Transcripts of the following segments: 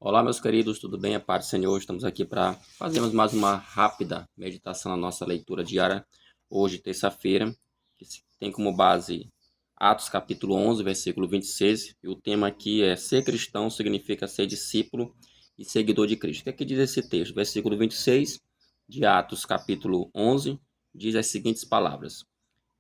Olá, meus queridos, tudo bem? A paz do Senhor. Estamos aqui para fazermos mais uma rápida meditação na nossa leitura diária. Hoje, terça-feira, que tem como base Atos capítulo 11, versículo 26. E o tema aqui é: ser cristão significa ser discípulo e seguidor de Cristo. O que é que diz esse texto? Versículo 26 de Atos capítulo 11 diz as seguintes palavras: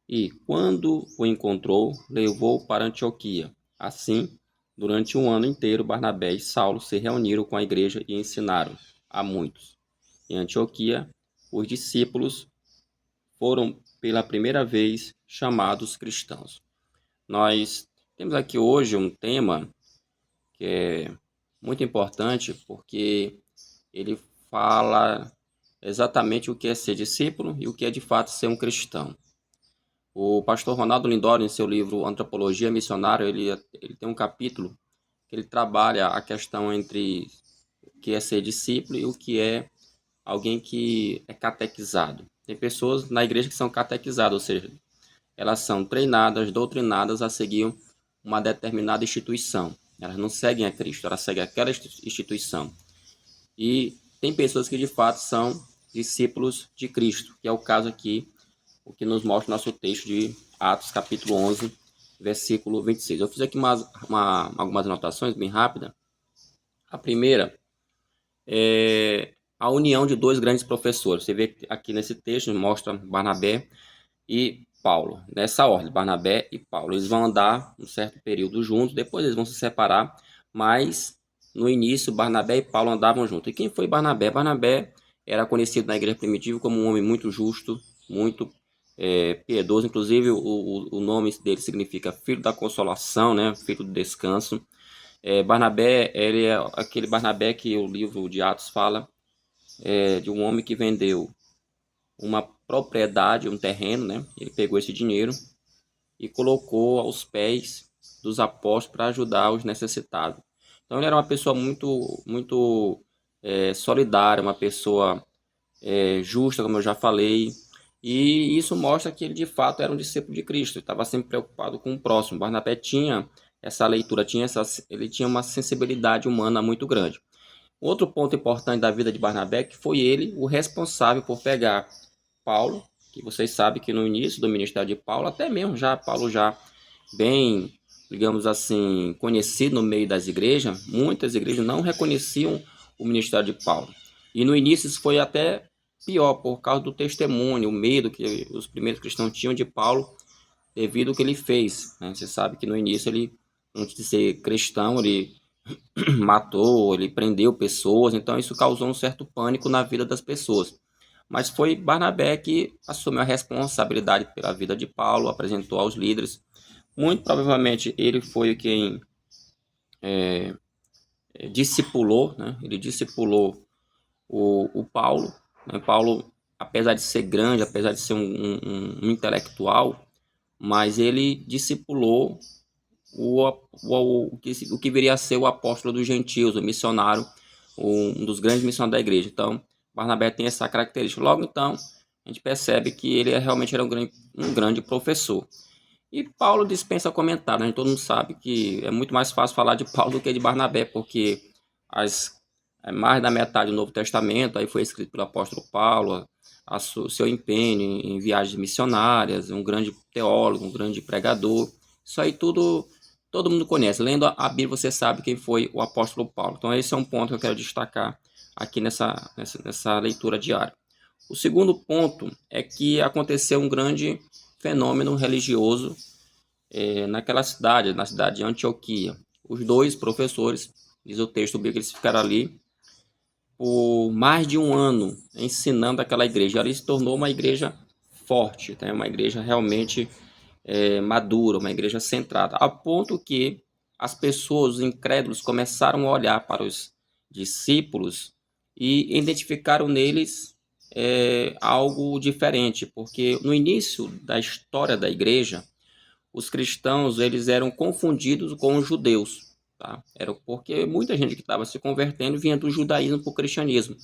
E, quando o encontrou, levou-o para Antioquia. Assim, durante um ano inteiro, Barnabé e Saulo se reuniram com a igreja e ensinaram a muitos. Em Antioquia, os discípulos foram pela primeira vez chamados cristãos. Nós temos aqui hoje um tema que é muito importante porque ele fala exatamente o que é ser discípulo e o que é de fato ser um cristão. O pastor Ronaldo Lindório, em seu livro Antropologia Missionária, ele tem um capítulo que ele trabalha a questão entre o que é ser discípulo e o que é alguém que é catequizado. Tem pessoas na igreja que são catequizadas, ou seja, elas são treinadas, doutrinadas a seguir uma determinada instituição. Elas não seguem a Cristo, elas seguem aquela instituição. E tem pessoas que de fato são discípulos de Cristo, que é o caso aqui, o que nos mostra o nosso texto de Atos capítulo 11, versículo 26. Eu fiz aqui algumas anotações bem rápidas. A primeira é a união de dois grandes professores. Você vê aqui nesse texto, mostra Barnabé e Paulo. Nessa ordem, Barnabé e Paulo. Eles vão andar um certo período juntos, depois eles vão se separar, mas no início Barnabé e Paulo andavam juntos. E quem foi Barnabé? Barnabé era conhecido na igreja primitiva como um homem muito justo, muito piedoso. Inclusive o nome dele significa filho da consolação, né? Filho do descanso. Barnabé, ele é aquele Barnabé que o livro de Atos fala, de um homem que vendeu uma propriedade, um terreno, né? Ele pegou esse dinheiro e colocou aos pés dos apóstolos para ajudar os necessitados. Então ele era uma pessoa muito solidária, uma pessoa justa, como eu já falei, e isso mostra que ele de fato era um discípulo de Cristo, ele estava sempre preocupado com o próximo. Barnabé tinha essa leitura, ele tinha uma sensibilidade humana muito grande. Outro ponto importante da vida de Barnabé que foi ele o responsável por pegar Paulo, que vocês sabem que no início do ministério de Paulo, até mesmo já Paulo já bem, digamos assim, conhecido no meio das igrejas, muitas igrejas não reconheciam o ministério de Paulo. E no início isso foi até pior, por causa do testemunho, o medo que os primeiros cristãos tinham de Paulo, devido ao que ele fez, né? Você sabe que no início ele, antes de ser cristão, ele matou, ele prendeu pessoas, então isso causou um certo pânico na vida das pessoas. Mas foi Barnabé que assumiu a responsabilidade pela vida de Paulo, apresentou aos líderes. Muito provavelmente ele foi quem discipulou, né? Ele discipulou o Paulo. Né? Paulo, apesar de ser grande, apesar de ser um intelectual, mas ele discipulou o que viria a ser o apóstolo dos gentios, o missionário, um dos grandes missionários da igreja. Então, Barnabé tem essa característica. Logo, então, a gente percebe que ele realmente era um grande professor. E Paulo dispensa comentário, né? Todo mundo sabe que é muito mais fácil falar de Paulo do que de Barnabé, porque mais da metade do Novo Testamento aí foi escrito pelo apóstolo Paulo, seu empenho em viagens missionárias, um grande teólogo, um grande pregador. Isso aí tudo todo mundo conhece. Lendo a Bíblia você sabe quem foi o apóstolo Paulo. Então esse é um ponto que eu quero destacar aqui nessa leitura diária. O segundo ponto é que aconteceu um grande fenômeno religioso naquela cidade, na cidade de Antioquia. Os dois professores, diz o texto bíblico, eles ficaram ali por mais de um ano ensinando aquela igreja. Ela se tornou uma igreja forte, né? Uma igreja realmente madura, uma igreja centrada, a ponto que as pessoas, os incrédulos, começaram a olhar para os discípulos e identificaram neles algo diferente, porque no início da história da igreja, os cristãos eles eram confundidos com os judeus, tá? Era porque muita gente que estava se convertendo vinha do judaísmo para o cristianismo.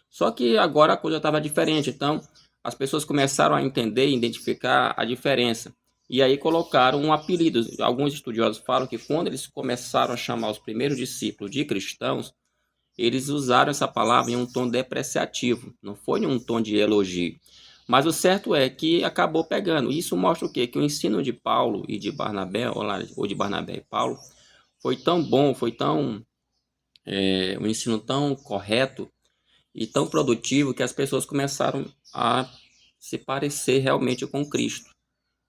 Só que agora a coisa estava diferente, então as pessoas começaram a entender e identificar a diferença. E aí colocaram um apelido. Alguns estudiosos falam que quando eles começaram a chamar os primeiros discípulos de cristãos, eles usaram essa palavra em um tom depreciativo, não foi em um tom de elogio. Mas o certo é que acabou pegando. Isso mostra o quê? Que o ensino de Paulo e de Barnabé, ou de Barnabé e Paulo, foi tão bom, foi tão um ensino tão correto e tão produtivo que as pessoas começaram a se parecer realmente com Cristo,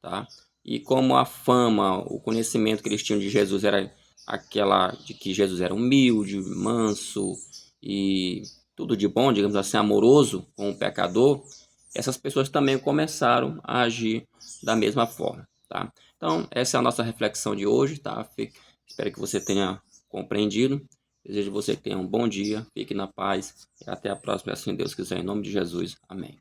tá? E como a fama, o conhecimento que eles tinham de Jesus era aquela de que Jesus era humilde, manso e tudo de bom, digamos assim, amoroso com o pecador, essas pessoas também começaram a agir da mesma forma, tá? Então, essa é a nossa reflexão de hoje, tá? Espero que você tenha compreendido. Desejo que você tenha um bom dia, fique na paz e até a próxima, assim Deus quiser, em nome de Jesus. Amém.